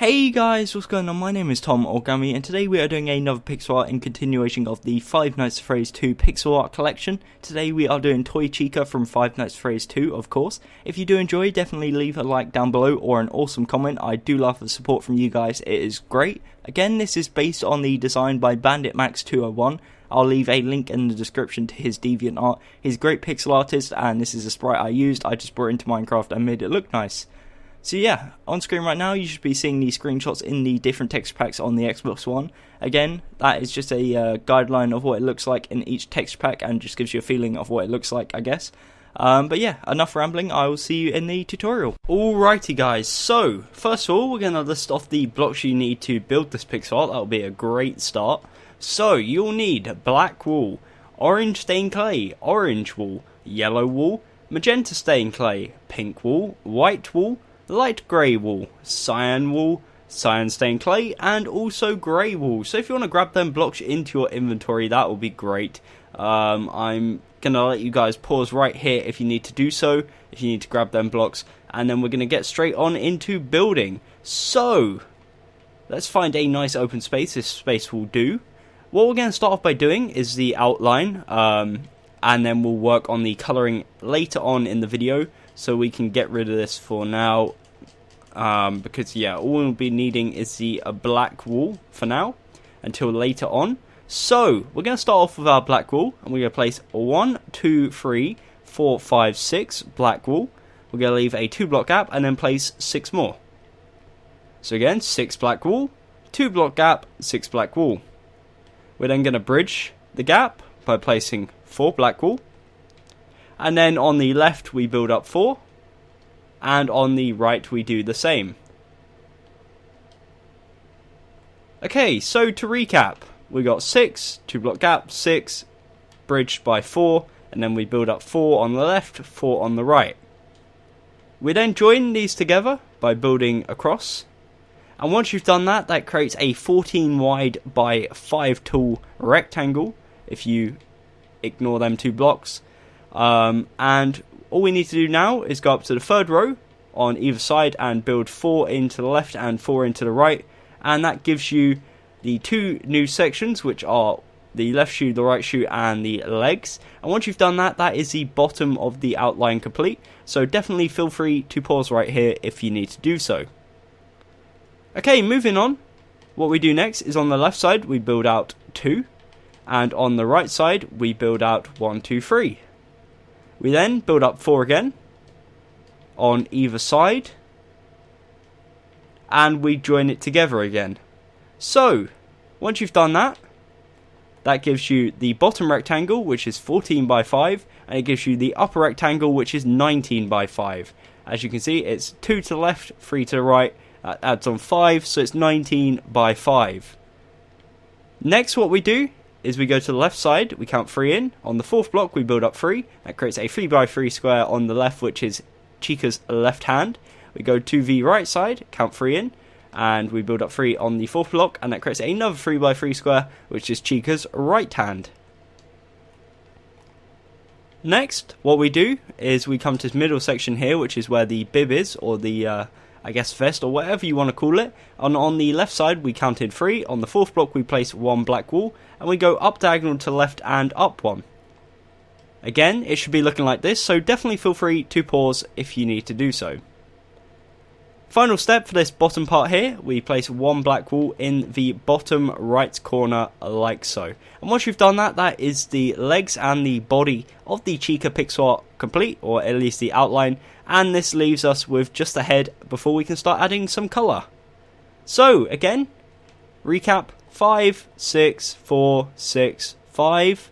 Hey guys, what's going on? My name is Tom or Gummy, and today we are doing another pixel art in continuation of the Five Nights at Freddy's 2 pixel art collection. Today we are doing Toy Chica from Five Nights at Freddy's 2, of course. If you do enjoy, definitely leave a like down below or an awesome comment. I do love the support from you guys, it is great. Again, this is based on the design by BanditMax201. I'll leave a link in the description to his DeviantArt. He's a great pixel artist, and this is a sprite I used. I just brought it into Minecraft and made it look nice. So yeah, on screen right now you should be seeing the screenshots in the different texture packs on the Xbox One. Again, that is just a guideline of what it looks like in each texture pack and just gives you a feeling of what it looks like, I guess. But yeah, enough rambling, I will see you in the tutorial. Alrighty guys, so first of all we're going to list off the blocks you need to build this pixel art. That will be a great start. So you'll need black wool, orange stained clay, orange wool, yellow wool, magenta stained clay, pink wool, white wool, light grey wool, cyan stained clay, and also grey wool. So if you want to grab them blocks into your inventory, that will be great. I'm going to let you guys pause right here if you need to do so, if you need to grab them blocks, and then we're going to get straight on into building. So, let's find a nice open space. This space will do. What we're going to start off by doing is the outline, and then we'll work on the colouring later on in the video. So we can get rid of this for now, because yeah, all we'll be needing is the black wool for now, until later on. So, we're going to start off with our black wool, and we're going to place 1, 2, 3, 4, 5, 6 black wool. We're going to leave a 2 block gap, and then place 6 more. So again, 6 black wool, 2 block gap, 6 black wool. We're then going to bridge the gap by placing 4 black wool. And then on the left we build up 4, and on the right we do the same. Okay, so to recap, we got 6, 2 block gap, 6, bridged by 4, and then we build up 4 on the left, 4 on the right. We then join these together by building across, and once you've done that, that creates a 14 wide by 5 tall rectangle, if you ignore them 2 blocks. And all we need to do now is go up to the third row on either side and build 4 into the left and 4 into the right, and that gives you the 2 new sections, which are the left shoe, the right shoe, and the legs. And once you've done that, that is the bottom of the outline complete, so definitely feel free to pause right here if you need to do so. Okay, moving on, what we do next is on the left side we build out 2, and on the right side we build out 1, 2, 3. We then build up 4 again on either side, and we join it together again. So, once you've done that, that gives you the bottom rectangle, which is 14 by 5, and it gives you the upper rectangle, which is 19 by 5. As you can see, it's 2 to the left, 3 to the right, that adds on 5, so it's 19 by 5. Next, what we do is we go to the left side, we count 3 in. On the 4th block we build up 3. That creates a 3 by 3 square on the left, which is Chica's left hand. We go to the right side, count 3 in, and we build up 3 on the 4th block, and that creates another 3 by 3 square, which is Chica's right hand. Next, what we do is we come to this middle section here, which is where the bib is, or the I guess vest, or whatever you want to call it. And on the left side we counted 3, on the 4th block we place 1 black wool, and we go up diagonal to the left and up 1. Again, it should be looking like this, so definitely feel free to pause if you need to do so. Final step for this bottom part here, we place 1 black wool in the bottom right corner like so. And once you've done that, that is the legs and the body of the Chica pixel art complete, or at least the outline, and this leaves us with just the head before we can start adding some colour. So again, recap, 5, 6, 4, 6, 5,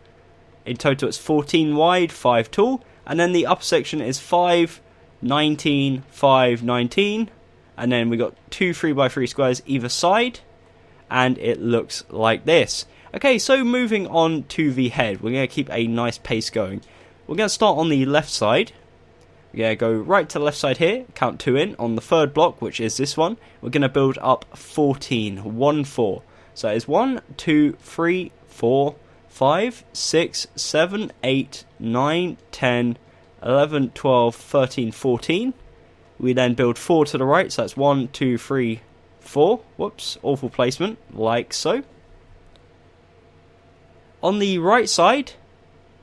in total it's 14 wide, 5 tall, and then the upper section is 5, 19, 5, 19, and then we got 2 3 by 3 squares either side, and it looks like this. Okay, so moving on to the head, we're going to keep a nice pace going. We're going to start on the left side. We're going to go right to the left side here, count 2 in. On the 3rd block, which is this one, we're going to build up 14, 1, 4. So it's 1, 2, 3, 4, 5, 6, 7, 8, 9, 10, 11, 12, 13, 14. We then build 4 to the right, so that's 1, 2, 3, 4. Whoops, awful placement, like so. On the right side,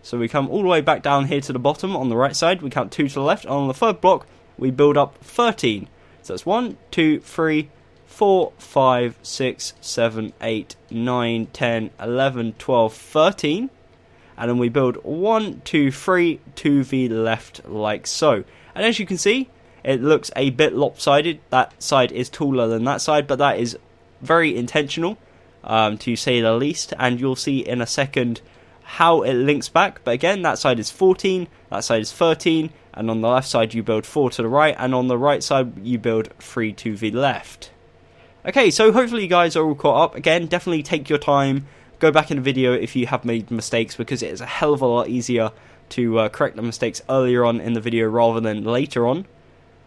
so we come all the way back down here to the bottom. On the right side, we count 2 to the left. And on the third block, we build up 13. So that's 1, 2, 3, 4, 5, 6, 7, 8, 9, 10, 11, 12, 13. And then we build 1, 2, 3 to the left, like so. And as you can see, it looks a bit lopsided. That side is taller than that side, but that is very intentional, to say the least. And you'll see in a second how it links back. But again, that side is 14, that side is 13, and on the left side you build 4 to the right, and on the right side you build 3 to the left. Okay, so hopefully you guys are all caught up. Again, definitely take your time, go back in the video if you have made mistakes, because it is a hell of a lot easier to correct the mistakes earlier on in the video rather than later on.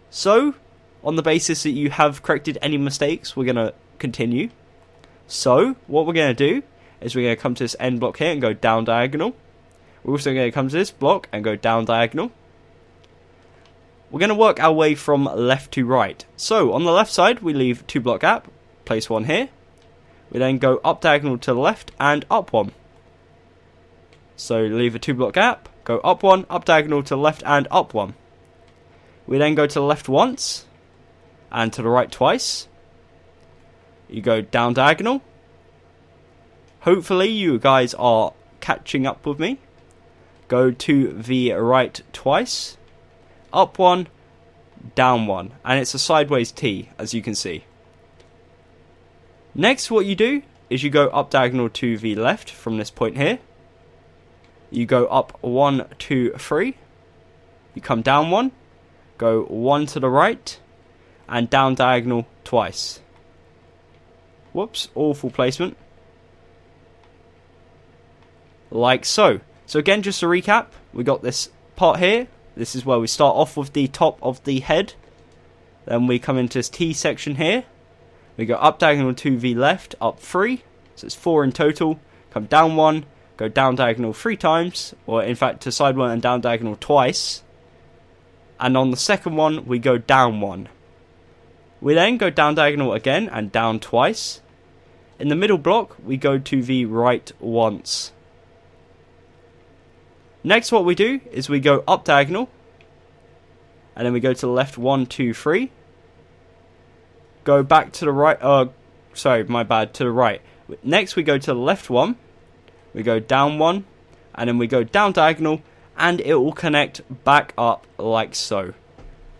So, on the basis that you have corrected any mistakes, we're going to continue. So, what we're going to do is we're going to come to this end block here and go down diagonal. We're also going to come to this block and go down diagonal. We're going to work our way from left to right. So, on the left side, we leave 2 block gap, place 1 here. We then go up diagonal to the left and up 1. So, leave a 2 block gap, go up 1, up diagonal to the left and up 1. We then go to the left once and to the right twice. You go down diagonal. Hopefully you guys are catching up with me. Go to the right twice. Up 1, down 1. And it's a sideways T, as you can see. Next, what you do is you go up diagonal to the left from this point here. You go up 1, 2, 3. You come down 1. Go 1 to the right. And down diagonal twice. Whoops, awful placement. Like so. So again, just to recap, we got this part here. This is where we start off with the top of the head. Then we come into this T section here. We go up diagonal to the left, up 3. So it's 4 in total. Come down 1. Go down diagonal 3 times. Or in fact, to side 1 and down diagonal twice. And on the second one, we go down 1. We then go down diagonal again and down twice. In the middle block, we go to the right once. Next, what we do is we go up diagonal. And then we go to the left 1, 2, 3. Go back to the right. Sorry, my bad, to the right. Next, we go to the left 1. We go down 1. And then we go down diagonal. And it will connect back up like so.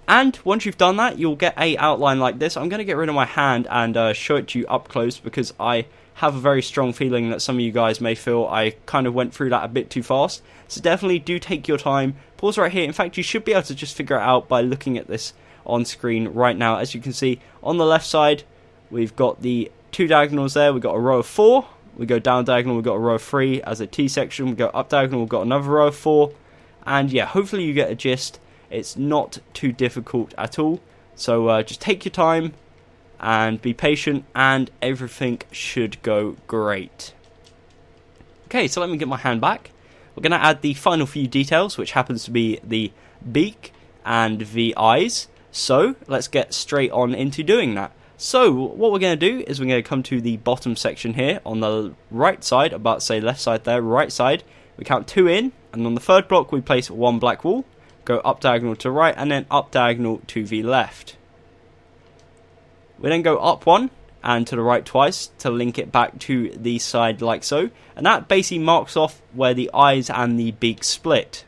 And once you've done that, you'll get a outline like this. I'm going to get rid of my hand and show it to you up close, because I have a very strong feeling that some of you guys may feel I kind of went through that a bit too fast. So definitely do take your time. Pause right here. In fact, you should be able to just figure it out by looking at this on screen right now. As you can see, on the left side, we've got the 2 diagonals there. We've got a row of 4. We go down diagonal, we've got a row of 3 as a T section. We go up diagonal, we've got another row of 4. And yeah, hopefully you get a gist. It's not too difficult at all. So just take your time and be patient, and everything should go great. Okay, so let me get my hand back. We're going to add the final few details, which happens to be the beak and the eyes. So let's get straight on into doing that. So what we're going to do is we're going to come to the bottom section here on the right side, about to say left side there, right side. We count 2 in, and on the third block we place 1 black wool, go up diagonal to right, and then up diagonal to the left. We then go up 1 and to the right twice to link it back to the side like so, and that basically marks off where the eyes and the beak split.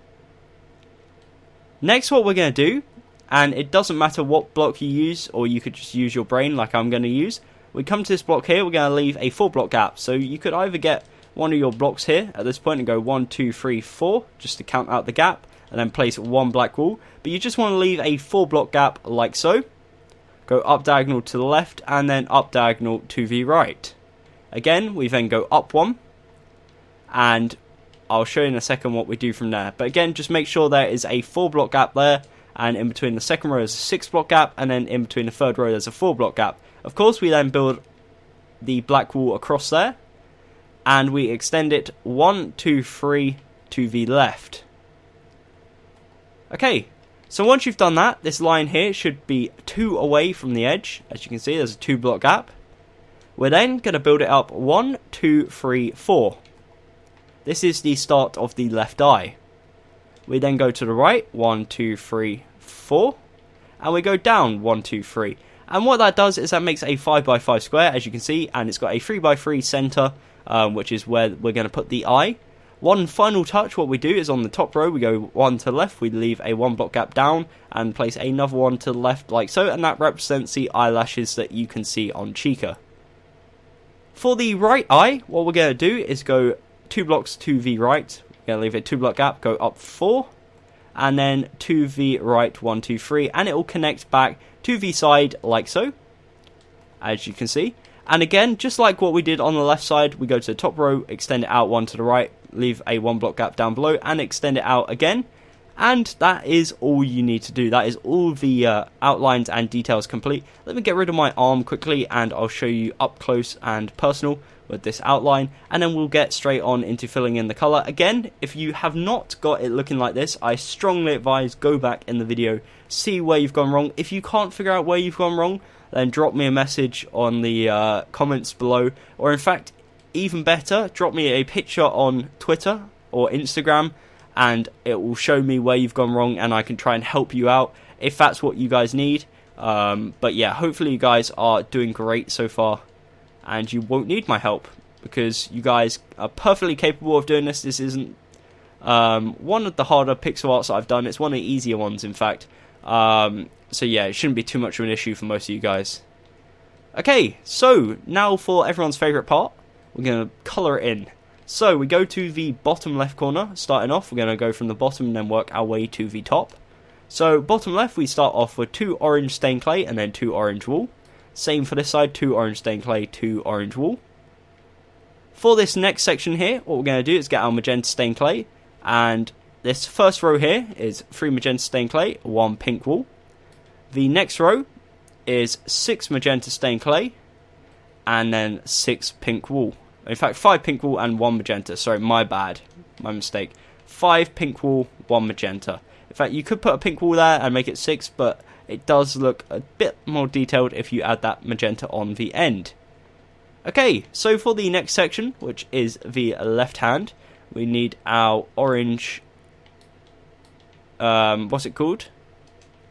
Next, what we're going to do, and it doesn't matter what block you use, or you could just use your brain like I'm going to use, we come to this block here, we're going to leave a 4 block gap. So you could either get one of your blocks here at this point and go 1, 2, 3, 4 just to count out the gap, and then place 1 black wool, but you just want to leave a 4 block gap like so. Go up diagonal to the left and then up diagonal to the right. Again, we then go up 1, and I'll show you in a second what we do from there. But again, just make sure there is a 4 block gap there, and in between the second row is a 6 block gap, and then in between the third row there's a 4 block gap. Of course, we then build the black wool across there, and we extend it 1, 2, 3 to the left. Okay, So once you've done that, this line here should be 2 away from the edge. As you can see, there's a 2 block gap. We're then going to build it up 1, 2, 3, 4. This is the start of the left eye. We then go to the right, 1, 2, 3, 4. And we go down 1, 2, 3. And what that does is that makes a 5x5 square, as you can see, and it's got a 3x3 center, which is where we're going to put the eye. One final touch, what we do is on the top row, we go 1 to the left, we leave a 1 block gap down, and place another 1 to the left like so, and that represents the eyelashes that you can see on Chica. For the right eye, what we're going to do is go 2 blocks to the right, we're going to leave a 2 block gap, go up 4, and then to the right, 1, 2, 3, and it will connect back to the side like so, as you can see. And again, just like what we did on the left side, we go to the top row, extend it out 1 to the right, leave a 1 block gap down below, and extend it out again. And that is all you need to do. That is all the outlines and details complete. Let me get rid of my arm quickly, and I'll show you up close and personal with this outline, and then we'll get straight on into filling in the colour. Again, if you have not got it looking like this, I strongly advise go back in the video, see where you've gone wrong. If you can't figure out where you've gone wrong, then drop me a message on the comments below, or in fact, even better, drop me a picture on Twitter or Instagram, and it will show me where you've gone wrong, and I can try and help you out if that's what you guys need. But yeah, hopefully you guys are doing great so far, and you won't need my help, because you guys are perfectly capable of doing this. This isn't one of the harder pixel arts that I've done, it's one of the easier ones in fact. So yeah, it shouldn't be too much of an issue for most of you guys. Okay, so now for everyone's favourite part, we're going to colour it in. So we go to the bottom left corner, starting off, we're going to go from the bottom and then work our way to the top. So bottom left, we start off with 2 orange stained clay and then 2 orange wool. Same for this side, 2 orange stained clay, 2 orange wool. For this next section here, what we're going to do is get our magenta stained clay, and this first row here is 3 magenta stained clay, 1 pink wool. The next row is 6 magenta stained clay, and then 6 pink wool. In fact, 5 pink wool and 1 magenta. Sorry, my bad. My mistake. 5 pink wool, 1 magenta. In fact, you could put a pink wool there and make it 6, but it does look a bit more detailed if you add that magenta on the end. Okay, so for the next section, which is the left hand, we need our orange... what's it called?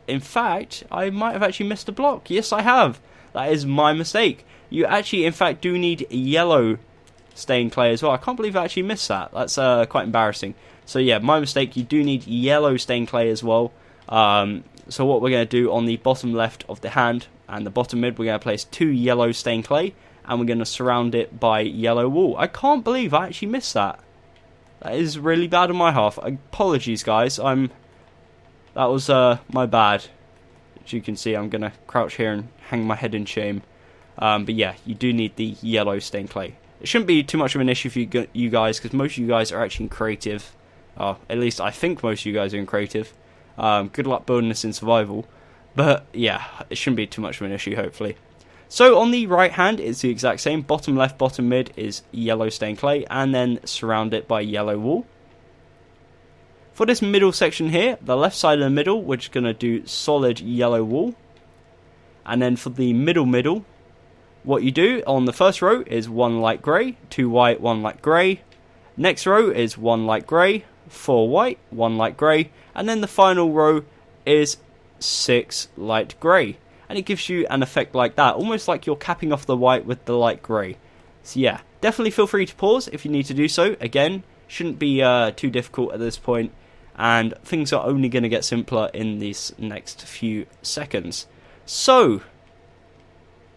In fact, I might have actually missed a block. Yes, I have. That is my mistake. You actually, in fact, do need yellow stained clay as well. I can't believe I actually missed that. That's quite embarrassing. So yeah, my mistake. You do need yellow stained clay as well. So what we're going to do on the bottom left of the hand and the bottom mid, we're going to place 2 yellow stained clay, and we're going to surround it by yellow wool. I can't believe I actually missed that. That is really bad on my half. Apologies, guys. That was my bad. As you can see, I'm going to crouch here and hang my head in shame. But yeah, you do need the yellow stained clay. It shouldn't be too much of an issue for you guys, because most of you guys are actually in creative. At least I think most of you guys are in creative. Good luck building this in survival. But yeah, it shouldn't be too much of an issue, hopefully. So on the right hand, it's the exact same. Bottom left, bottom mid is yellow stained clay, and then surround it by yellow wool. For this middle section here, the left side of the middle, we're just going to do solid yellow wool. And then for the middle, what you do on the first row is 1 light grey, 2 white, 1 light grey. Next row is 1 light grey, 4 white, 1 light grey. And then the final row is 6 light grey. And it gives you an effect like that, almost like you're capping off the white with the light grey. So yeah, definitely feel free to pause if you need to do so. Again, shouldn't be too difficult at this point. And things are only going to get simpler in these next few seconds. So,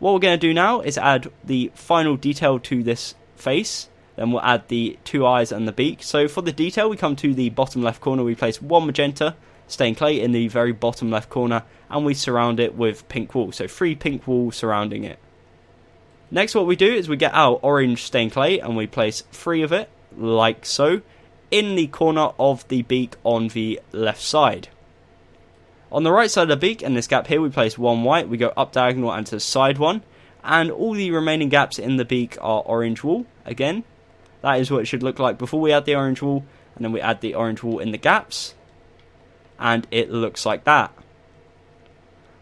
what we're going to do now is add the final detail to this face. Then we'll add the 2 eyes and the beak. So for the detail, we come to the bottom left corner. We place 1 magenta stained clay in the very bottom left corner, and we surround it with pink wool. So 3 pink wool surrounding it. Next, what we do is we get our orange stained clay, and we place 3 of it, like so, in the corner of the beak on the left side. On the right side of the beak, in this gap here, we place 1 white, we go up diagonal and to the side 1, and all the remaining gaps in the beak are orange wool. Again, that is what it should look like before we add the orange wool, and then we add the orange wool in the gaps. and it looks like that.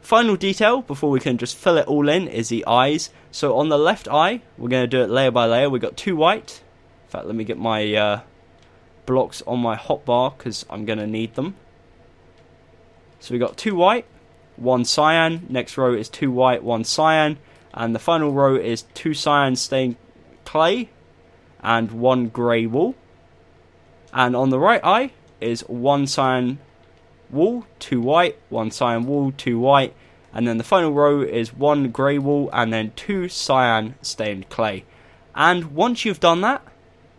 Final detail before we can just fill it all in is the eyes. So on the left eye, we're going to do it layer by layer. We've got 2 white. In fact, let me get my blocks on my hotbar because I'm going to need them. So we got 2 white, 1 cyan. Next row is 2 white, 1 cyan. And the final row is 2 cyan stained clay and 1 grey wool. And on the right eye is 1 cyan wool, 2 white, 1 cyan wool, 2 white, and then the final row is 1 grey wool and then 2 cyan stained clay. And once you've done that,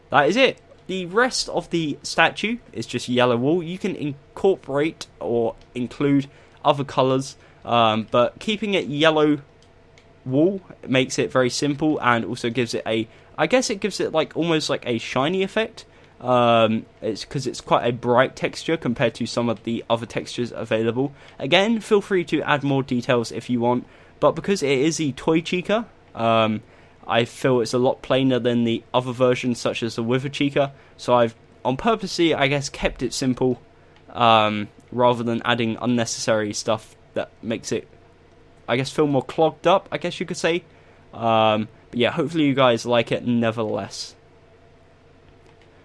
that is it. The rest of the statue is just yellow wool. You can incorporate or include other colours, but keeping it yellow wool makes it very simple and also gives it a, I guess it gives it like almost like a shiny effect. It's because it's quite a bright texture compared to some of the other textures available. Again, feel free to add more details if you want, but because it is the toy Chica, I feel it's a lot plainer than the other versions such as the Wither Chica, so I've on purposely, I guess, kept it simple, rather than adding unnecessary stuff that makes it, I guess, feel more clogged up, I guess you could say. But yeah, hopefully you guys like it nevertheless.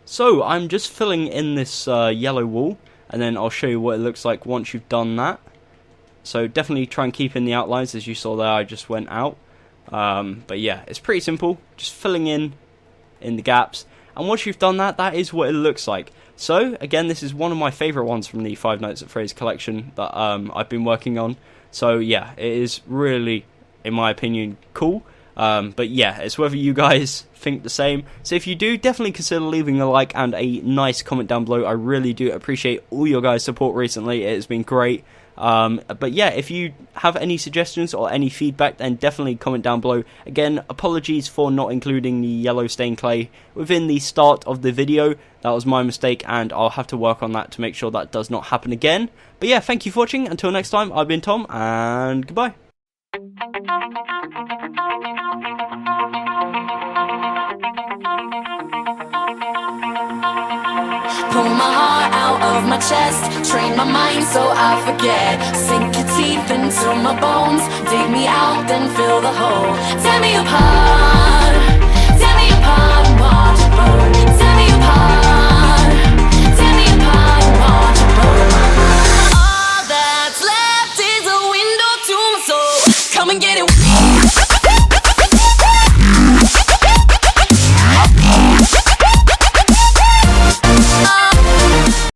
So I'm just filling in this yellow wool, and then I'll show you what it looks like once you've done that. So definitely try and keep in the outlines. As you saw there, I just went out. But yeah, it's pretty simple, just filling in the gaps. And once you've done that, that is what it looks like. So again, this is one of my favourite ones from the Five Nights at Freddy's collection that I've been working on. So yeah, it is really, in my opinion, cool. But yeah, it's whether you guys think the same. So if you do, definitely consider leaving a like and a nice comment down below. I really do appreciate all your guys' support recently. It has been great. But yeah, if you have any suggestions or any feedback, then definitely comment down below. Again, apologies for not including the yellow stained clay within the start of the video. That was my mistake, and I'll have to work on that to make sure that does not happen again. But yeah, thank you for watching. Until next time, I've been Tom, and goodbye. Pull my heart out of my chest, train my mind so I forget. Sink your teeth into my bones, dig me out, then fill the hole. Tear me apart and watch it burn. Tear me apart.